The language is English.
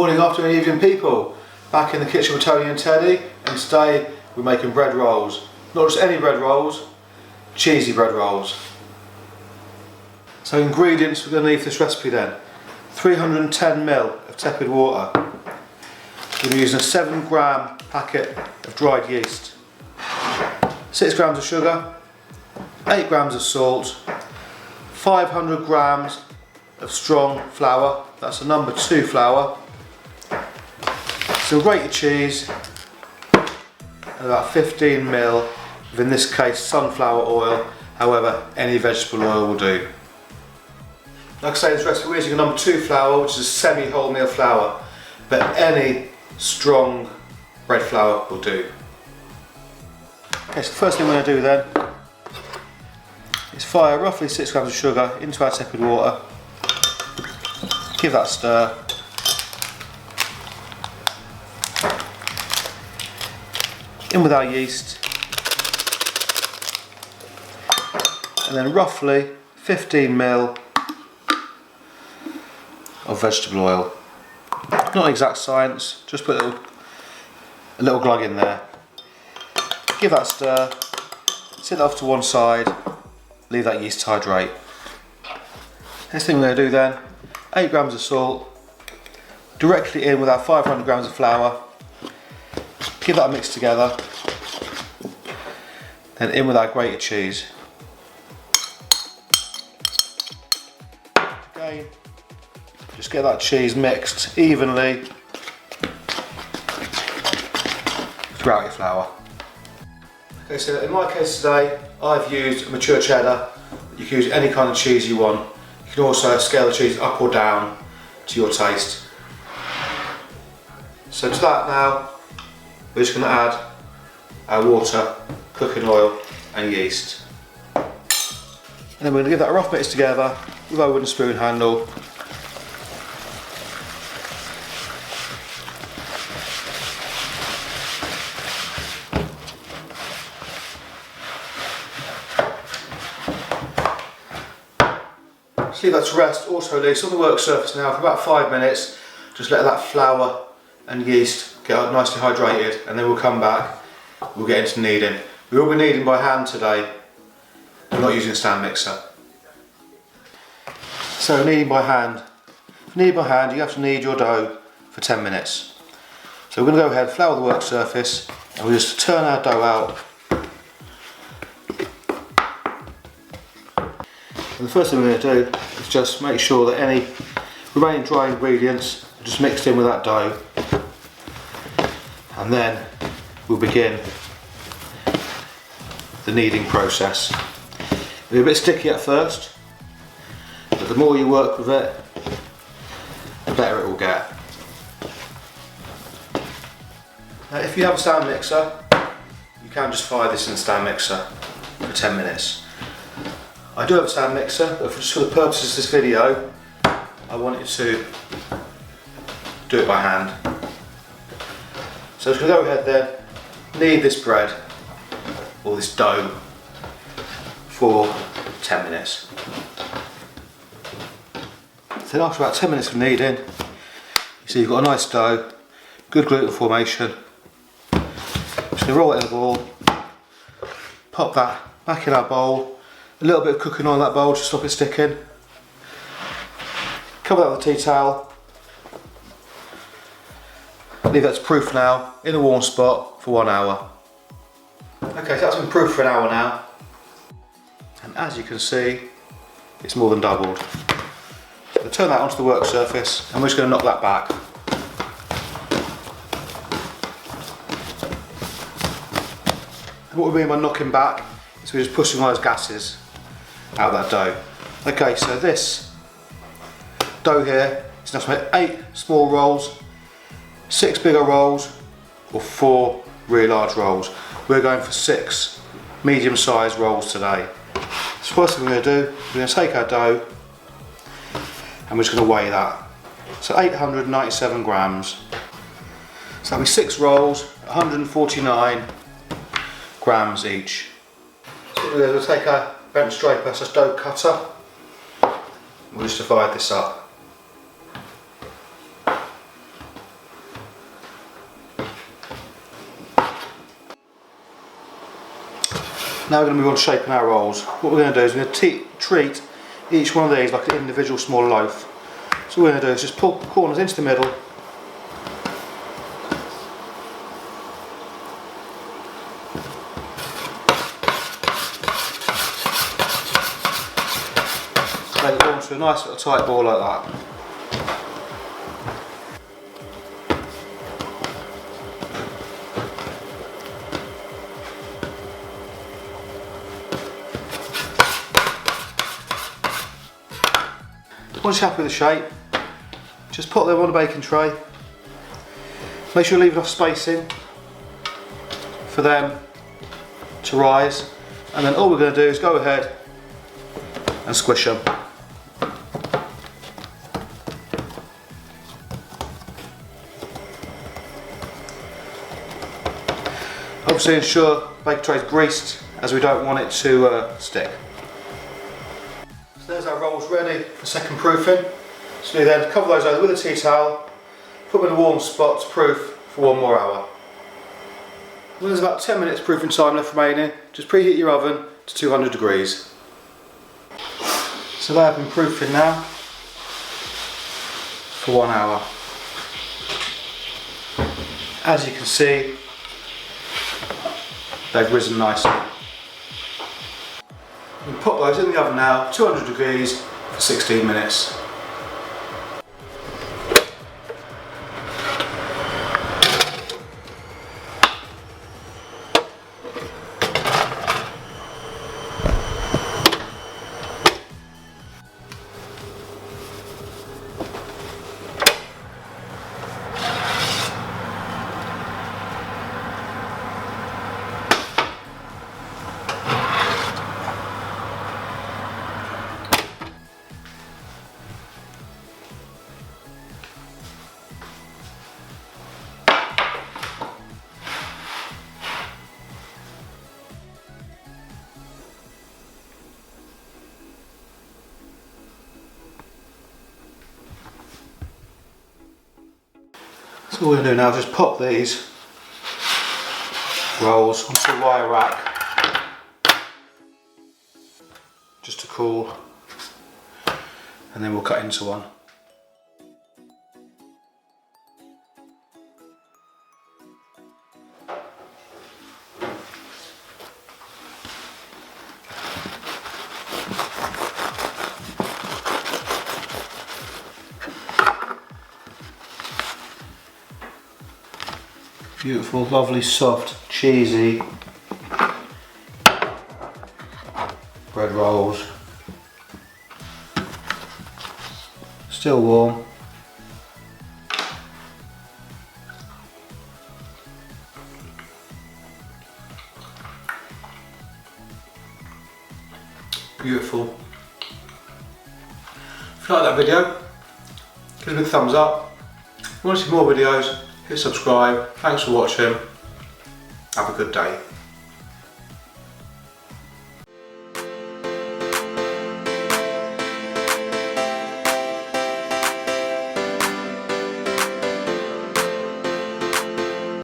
Morning, afternoon, evening people. Back in the kitchen with Tony and Teddy, and today we're making bread rolls. Not just any bread rolls, cheesy bread rolls. So ingredients we're going to need for this recipe then. 310ml of tepid water. We're using a 7-gram packet of dried yeast. 6 grams of sugar, 8 grams of salt, 500 grams of strong flour, that's a number 2 flour, some grated cheese, and about 15ml of, in this case, sunflower oil. However, any vegetable oil will do. Like I say, this recipe we're using a number 2 flour, which is a semi-wholemeal flour, but any strong bread flour will do. Okay, so the first thing we're going to do then is fire roughly 6 grams of sugar into our tepid water. Give that a stir. In with our yeast, and then roughly 15ml of vegetable oil. Not exact science, just put a little glug in there. Give that a stir, set it off to one side, leave that yeast to hydrate. Next thing we're going to do then, 8 grams of salt, directly in with our 500 grams of flour. Give that a mix together, then in with our grated cheese. Again, just get that cheese mixed evenly throughout your flour. Okay, so in my case today, I've used mature cheddar. You can use any kind of cheese you want. You can also scale the cheese up or down to your taste. So to that now, we're just going to add our water, cooking oil and yeast. And then we're going to give that a rough mix together with our wooden spoon handle. Just leave that to rest. Also leave on the work surface now for about 5 minutes. Just let that flour and yeast get nicely hydrated, and then we'll come back, we'll get into kneading. We will be kneading by hand today, we're not using a stand mixer. So kneading by hand. For kneading by hand, you have to knead your dough for 10 minutes. So we're going to go ahead, flour the work surface, and we'll just turn our dough out. And the first thing we're going to do is just make sure that any remaining dry ingredients are just mixed in with that dough. And then we'll begin the kneading process. It'll be a bit sticky at first, but the more you work with it, the better it will get. Now, if you have a stand mixer, you can just fire this in the stand mixer for 10 minutes. I do have a stand mixer, but just for the purposes of this video, I wanted to do it by hand. So I'm just going to go ahead then, knead this bread, or this dough, for 10 minutes. Then after about 10 minutes of kneading, you see you've got a nice dough, good gluten formation. Just going to roll it in a ball, pop that back in our bowl, a little bit of cooking oil in that bowl to stop it sticking. Cover that with a tea towel. Leave that to proof now, in a warm spot for 1 hour. Okay, so that's been proofed for an hour now. And as you can see, it's more than doubled. So we'll turn that onto the work surface, and we're just going to knock that back. And what we mean by knocking back is we're just pushing all those gases out of that dough. Okay, so this dough here is enough to make 8 small rolls, 6 bigger rolls, or 4 really large rolls. We're going for 6 medium-sized rolls today. So first thing we're going to do, we're going to take our dough and we're just going to weigh that. So 897 grams. So that'll be 6 rolls, 149 grams each. So we're going to take our bench draper, so dough cutter, we'll just divide this up. Now we're going to move on to shaping our rolls. What we're going to do is we're going to treat each one of these like an individual small loaf. So what we're going to do is just pull the corners into the middle. Make it into a nice little tight ball like that. Once you're happy with the shape, just put them on a baking tray. Make sure you leave enough spacing for them to rise, and then all we're going to do is go ahead and squish them. Obviously ensure the baking tray is greased, as we don't want it to stick. So there's our rolls ready for second proofing. So we then cover those over with a tea towel, put them in a warm spot to proof for 1 more hour. When there's about 10 minutes proofing time left remaining, just preheat your oven to 200 degrees. So they have been proofing now for 1 hour. As you can see, they've risen nicely. We put those in the oven now, 200 degrees for 16 minutes. So all we're going to do now is just pop these rolls onto a wire rack just to cool, and then we'll cut into one. Beautiful, lovely, soft, cheesy bread rolls. Still warm. Beautiful. If you like that video, give it a big thumbs up. If you want to see more videos, hit subscribe. Thanks for watching. Have a good day.